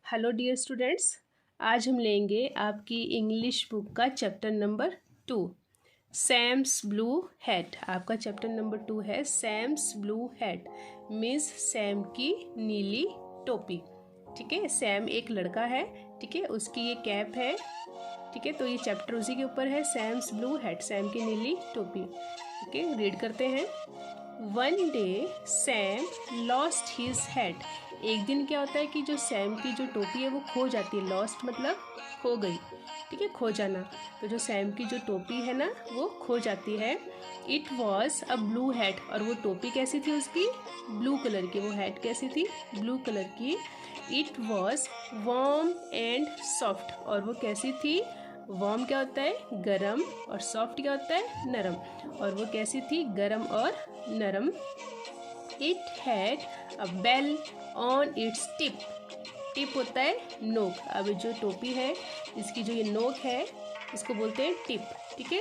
Hello dear students, आज हम लेंगे आपकी इंग्लिश बुक का chapter number 2 Sam's blue hat. आपका चैप्टर नंबर 2 है Sam's blue hat, means Sam की नीली टोपी। ठीक है, सैम एक लड़का है, ठीक है, उसकी ये कैप है। ठीक है, तो ये चैप्टर उसी के ऊपर है, सैम्स ब्लू हैट, सैम की नीली टोपी। ओके, रीड करते हैं। One day Sam lost his hat. एक दिन क्या होता है कि जो सैम की जो टोपी है वो खो जाती है। लॉस्ट मतलब खो गई, ठीक है, खो जाना। तो जो सैम की जो टोपी है ना वो खो जाती है। It was a blue hat, और वो टोपी कैसी थी उसकी? ब्लू कलर की। वो हैट कैसी थी? ब्लू कलर की। It was warm and soft, और वो कैसी थी? वार्म क्या होता है? गरम, और सॉफ्ट क्या होता है? नरम। और वो कैसी थी? गरम और नरम। It had a bell on its tip. Tip होता है नोक। अब जो टोपी है इसकी जो ये नोक है इसको बोलते हैं टिप। ठीक है,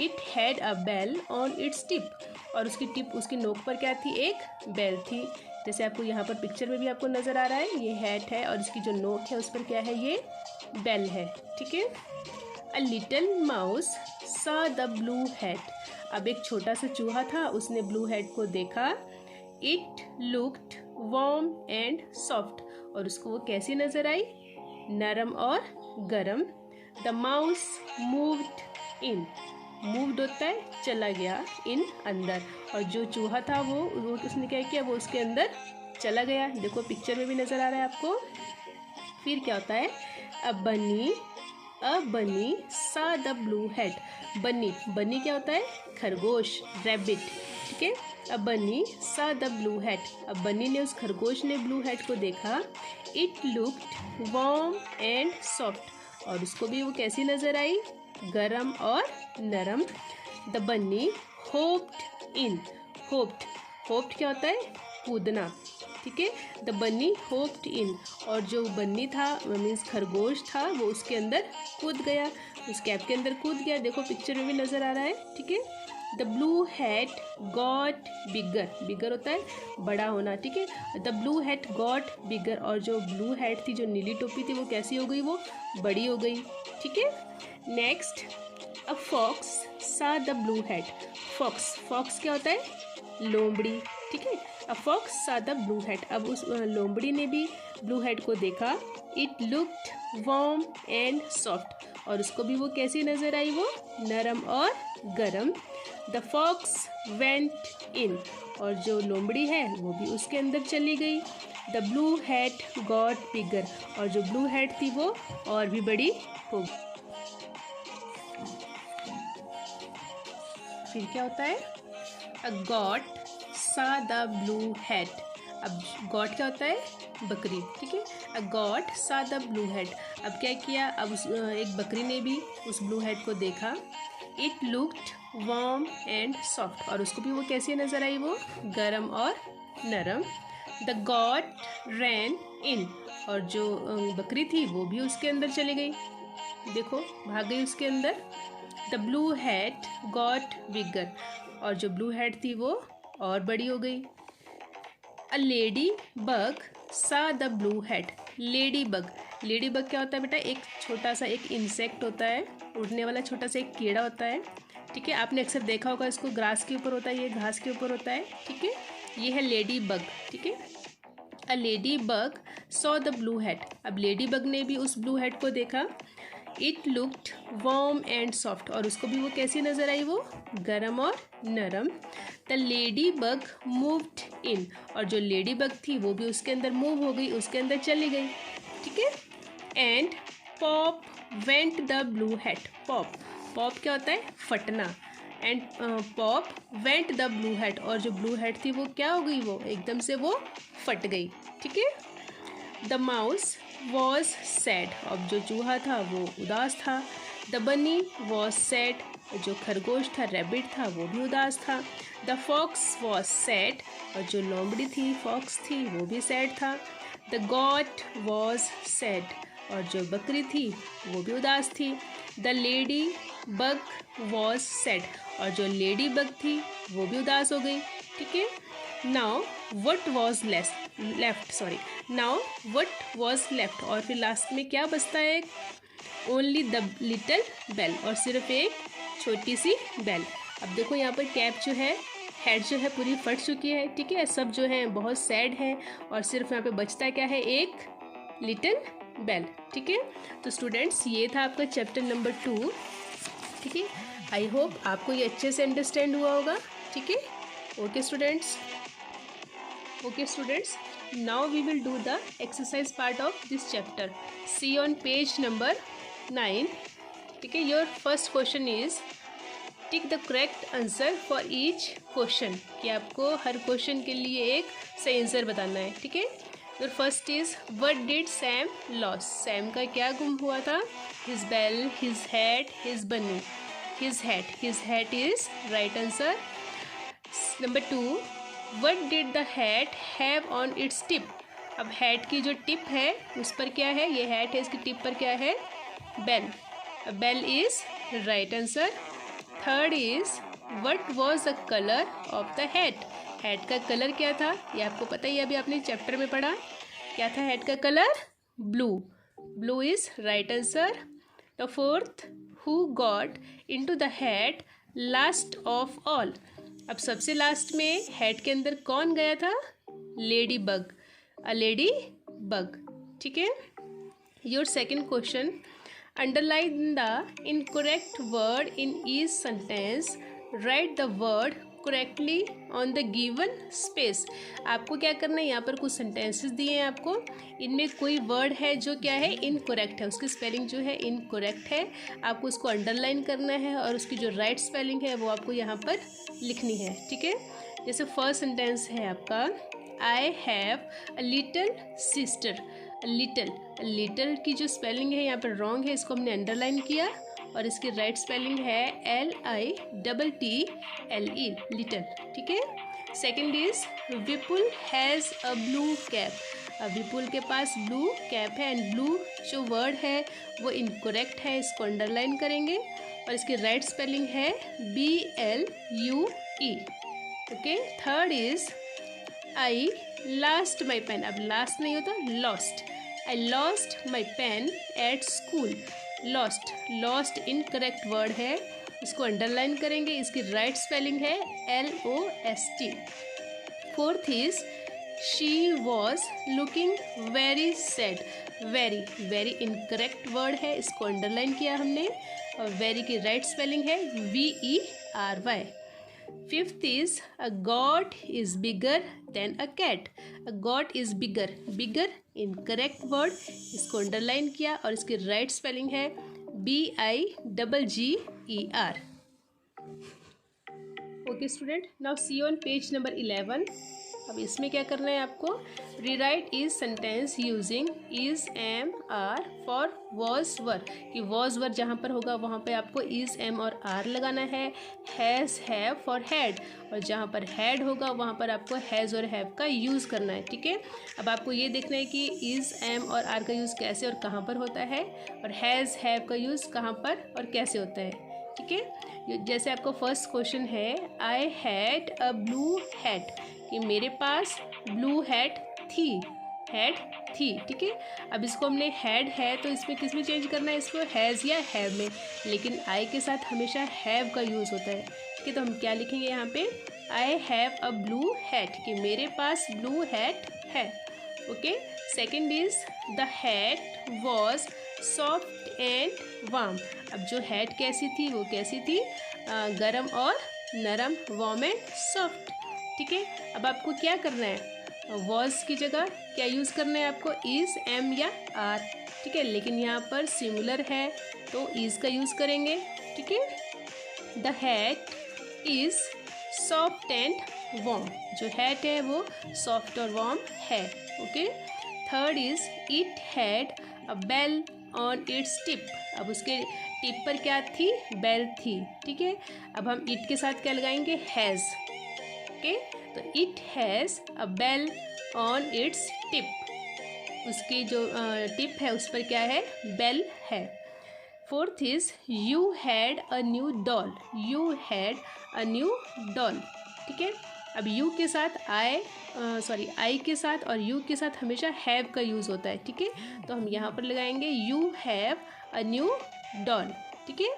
it had a bell on its tip, और उसकी टिप, उसकी नोक पर क्या थी? एक बेल थी। जैसे आपको यहाँ पर पिक्चर में भी आपको नज़र आ रहा है, ये हैट है और इसकी जो नोक है उस पर क्या है? ये बेल है। ठीक है। अ लिटिल माउस सा द ब्लू हैट। अब एक छोटा सा चूहा था, उसने ब्लू हैट को देखा। It looked warm and soft, और उसको वो कैसी नजर आई? नरम और गरम। The mouse moved in. Moved होता है चला गया, इन अंदर, और जो चूहा था वो उसने क्या किया? वो उसके अंदर चला गया। देखो पिक्चर में भी नजर आ रहा है आपको। फिर क्या होता है? अ बनी सा द ब्लू हैट। बनी, बनी क्या होता है? खरगोश, रैबिट। ठीक है, अ बनी सा द ब्लू हैट। अब बनी ने, उस खरगोश ने ब्लू हैट को देखा। It looked warm and soft, और उसको भी वो कैसी नजर आई? गरम और नरम। द बनी होप्ड इन। होप्ड क्या होता है? कूदना। ठीक है, द बनी होप्ड इन, और जो बन्नी था मीन्स खरगोश था, वो उसके अंदर कूद गया, उस कैप के अंदर कूद गया। देखो पिक्चर में भी नजर आ रहा है। ठीक है, द ब्लू हैट गॉट बिगर। बिगर होता है बड़ा होना। ठीक है, द ब्लू हैट गॉट बिगर, और जो ब्लू हैट थी, जो नीली टोपी थी, वो कैसी हो गई? वो बड़ी हो गई। ठीक है, नेक्स्ट, अ फॉक्स सा द ब्लू हैट। फॉक्स क्या होता है? लोमड़ी। ठीक है, अ फॉक्स सा द ब्लू हैट। अब उस लोमड़ी ने भी ब्लू हैट को देखा। It looked warm and soft, और उसको भी वो कैसी नजर आई? वो नरम और गरम। द फॉक्स वेंट इन, और जो लोमड़ी है वो भी उसके अंदर चली गई। द ब्लू हैट गॉट बिगर, और जो ब्लू हैट थी वो और भी बड़ी हो गई। फिर क्या होता है? अ गॉट सा द ब्लू हैट। अब गॉट क्या होता है? बकरी। ठीक है, अ गॉट सा द ब्लू हैट। अब क्या किया? अब एक बकरी ने भी उस ब्लू हैट को देखा। It looked warm and soft, और उसको भी वो कैसी नजर आई? वो गरम और नरम। द गॉट रैन इन, और जो बकरी थी वो भी उसके अंदर चली गई। देखो भाग गई उसके अंदर। द ब्लू हैट गॉट बिगर, और जो ब्लू हैट थी वो और बड़ी हो गई। अ लेडी बग सा the blue hat. Lady bug, lady bug क्या होता है बेटा? एक छोटा सा एक इंसेक्ट होता है, उड़ने वाला छोटा सा एक कीड़ा होता है। ठीक है, आपने अक्सर देखा होगा, इसको ग्रास के ऊपर होता है, ये घास के ऊपर होता है। ठीक है, ये है लेडी बग। ठीक है, a lady bug saw the blue hat. अब लेडी बग ने भी उस ब्लू हैट को देखा। It looked warm and soft, और उसको भी वो कैसी नजर आई? वो गरम और नरम। The lady bug moved in, और जो लेडी बग थी वो भी उसके अंदर मूव हो गई, उसके अंदर चली गई। ठीक है, and pop went the blue hat. Pop क्या होता है? फटना। And pop went the blue hat, और जो ब्लू हैट थी वो क्या हो गई? वो एकदम से वो फट गई। ठीक है, द माउस वॉज सैड। अब जो चूहा था वो उदास था। द बनी वॉज सैड, जो खरगोश था, रैबिट था, वो भी उदास था। द फॉक्स वॉज सैड, और जो लोमड़ी थी, फॉक्स थी, वो भी सैड था। द गॉट वॉज सैड, और जो बकरी थी वो भी उदास थी। The lady bug was sad, और जो लेडी बग थी वो भी उदास हो गई। ठीक है, now what was less. Left, sorry, now what was left, और फिर लास्ट में क्या बचता है, ओनली द लिटिल बेल, और सिर्फ एक छोटी सी बेल। अब देखो यहाँ पर कैप जो है, हेड जो है पूरी फट चुकी है, ठीक है, सब जो है बहुत सैड है, और सिर्फ यहाँ पे बचता क्या है, एक लिटिल बेल, ठीक है। तो स्टूडेंट्स ये था आपका चैप्टर नंबर 2, ठीक है। आई होप आपको ये अच्छे से अंडरस्टैंड हुआ होगा, ठीक है। Okay students, now we will do the exercise part of this chapter. See on page number 9, ठीक है। Your first question is tick the correct answer for each question, कि आपको हर क्वेश्चन के लिए एक सही आंसर बताना है, ठीक है। तो first is what did Sam loss, Sam का क्या गुम हुआ था, his bell, his hat, his bunny, his hat is right answer. Number 2, what did the hat have on its tip, अब हैट की जो टिप है उस पर क्या है, ये हैट है, इसकी टिप पर क्या है, bell, bell is right answer. Third is what was the colour of the hat, hat का कलर क्या था, ये आपको पता ही है, अभी आपने चैप्टर में पढ़ा, क्या था हैट का colour, blue, blue is right answer. The fourth, who got into the hat last of all, अब सबसे लास्ट में हैट के अंदर कौन गया था, lady bug, a lady bug, ठीक है। Your second question, underline the incorrect word in each sentence, right the word correctly on the given space, आपको क्या करना है, यहाँ पर कुछ सेंटेंसेस दिए हैं आपको, इनमें कोई वर्ड है जो क्या है, इनकरेक्ट है, उसकी स्पेलिंग जो है इनकरेक्ट है, आपको उसको अंडरलाइन करना है और उसकी जो राइट स्पेलिंग है वो आपको यहाँ पर लिखनी है, ठीक है। जैसे फर्स्ट सेंटेंस है आपका, I have a little sister, little की जो स्पेलिंग है यहाँ पर रॉन्ग है, इसको हमने अंडरलाइन किया, और इसकी राइट स्पेलिंग है LITTLE, लिटिल, ठीक है। Second is Vipul has a blue cap, अब विपुल के पास ब्लू कैप है, एंड ब्लू जो वर्ड है वो इनकरेक्ट है, इसको अंडरलाइन करेंगे, और इसकी राइट स्पेलिंग है BLUE, okay. Third is I last my pen, अब लास्ट नहीं होता, lost, I lost my pen at school, lost incorrect word है, इसको अंडरलाइन करेंगे, इसकी राइट स्पेलिंग है LOST। Fourth is she was looking very sad, very incorrect word है, इसको अंडरलाइन किया हमने, और वेरी की राइट स्पेलिंग है VERY। Fifth is a goat is bigger than a cat, a goat is bigger incorrect word, इसको underline किया, और इसकी राइट स्पेलिंग है BIGGER। Okay student, now see on page number 11, अब इसमें क्या करना है आपको, rewrite is sentence using is am are for was were, कि वॉज वर जहाँ पर होगा वहाँ पे आपको इज एम और आर लगाना है, हैज़ हैव फॉर हैड, और जहाँ पर हैड होगा वहाँ पर आपको हैज़ और हैव का यूज़ करना है, ठीक है। अब आपको ये देखना है कि इज एम और आर का यूज़ कैसे और कहाँ पर होता है, और हैज़ हैव का यूज़ कहाँ पर और कैसे होता है, ठीक है। जैसे आपको फर्स्ट क्वेश्चन है, I had a blue hat, कि मेरे पास ब्लू हैट थी, ठीक है। अब इसको हमने हैड है तो इसमें किस में चेंज करना है, इसको हैज़ या हैव में, लेकिन आई के साथ हमेशा हैव का यूज़ होता है, ठीक है। तो हम क्या लिखेंगे यहाँ पे, I have a blue hat, कि मेरे पास ब्लू हैट है, okay. Second is the hat was soft and warm, अब जो हैट कैसी थी, वो कैसी थी, गरम और नरम, वार्म एंड सॉफ्ट, ठीक है। अब आपको क्या करना है, वॉज की जगह क्या यूज़ करना है आपको, इज एम या आर, ठीक है, लेकिन यहाँ पर सिंगुलर है तो इज का यूज़ करेंगे, ठीक है। The hat is soft and warm, जो हैट है वो सॉफ्ट और वार्म है, okay. Third is it had a bell on its tip, अब उसके टिप पर क्या थी, बेल थी, ठीक है। अब हम इट के साथ क्या लगाएंगे, हैज़, ओके। तो it has a bell on its tip, उसकी जो टिप है उस पर क्या है, बेल है। Fourth is you had a new doll, you had a new doll, ठीक है। अब यू के साथ आई के साथ और यू के साथ हमेशा हैव का यूज़ होता है, ठीक है। तो हम यहाँ पर लगाएंगे you have a new doll, ठीक है।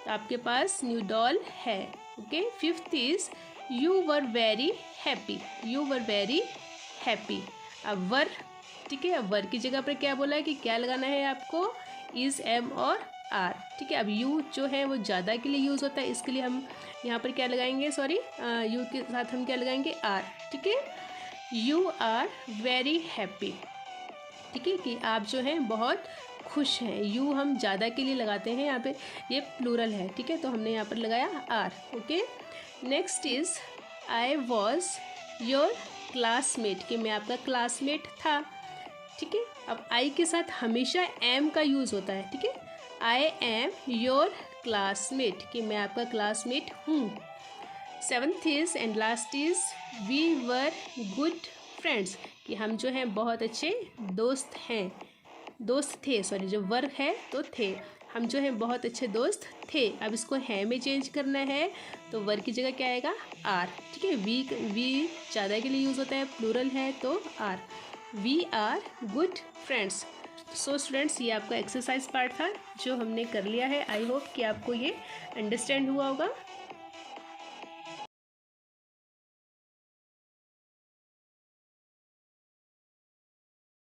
आपके पास न्यू डॉल है, okay. Fifth is you were very happy, you were very happy. अब वर, ठीक है, अब वर की जगह पर क्या बोला है कि क्या लगाना है आपको, इज, एम और आर, ठीक है। अब यू जो है वो ज़्यादा के लिए यूज़ होता है, इसके लिए हम यहाँ पर क्या लगाएंगे, यू के साथ हम क्या लगाएंगे, आर, ठीक है। यू आर वेरी हैप्पी, ठीक है, कि आप जो हैं बहुत खुश हैं। यू हम ज़्यादा के लिए लगाते हैं, यहाँ पे ये प्लूरल है, ठीक है, तो हमने यहाँ पर लगाया are, okay. Next is I was your classmate, कि मैं आपका क्लासमेट था, ठीक है। अब आई के साथ हमेशा एम का यूज़ होता है, ठीक है। आई एम योर क्लासमेट, कि मैं आपका क्लासमेट हूँ। Seventh is and last is we were good friends, कि हम जो हैं बहुत अच्छे दोस्त हैं, दोस्त थे, जो वर्ग है तो थे, हम जो हैं बहुत अच्छे दोस्त थे। अब इसको है में चेंज करना है तो वर्ग की जगह क्या आएगा, आर, ठीक है। वी ज़्यादा के लिए यूज़ होता है, प्लूरल है तो are, we are good friends. So students, ये आपका एक्सरसाइज पार्ट था जो हमने कर लिया है। आई होप कि आपको ये अंडरस्टैंड हुआ होगा।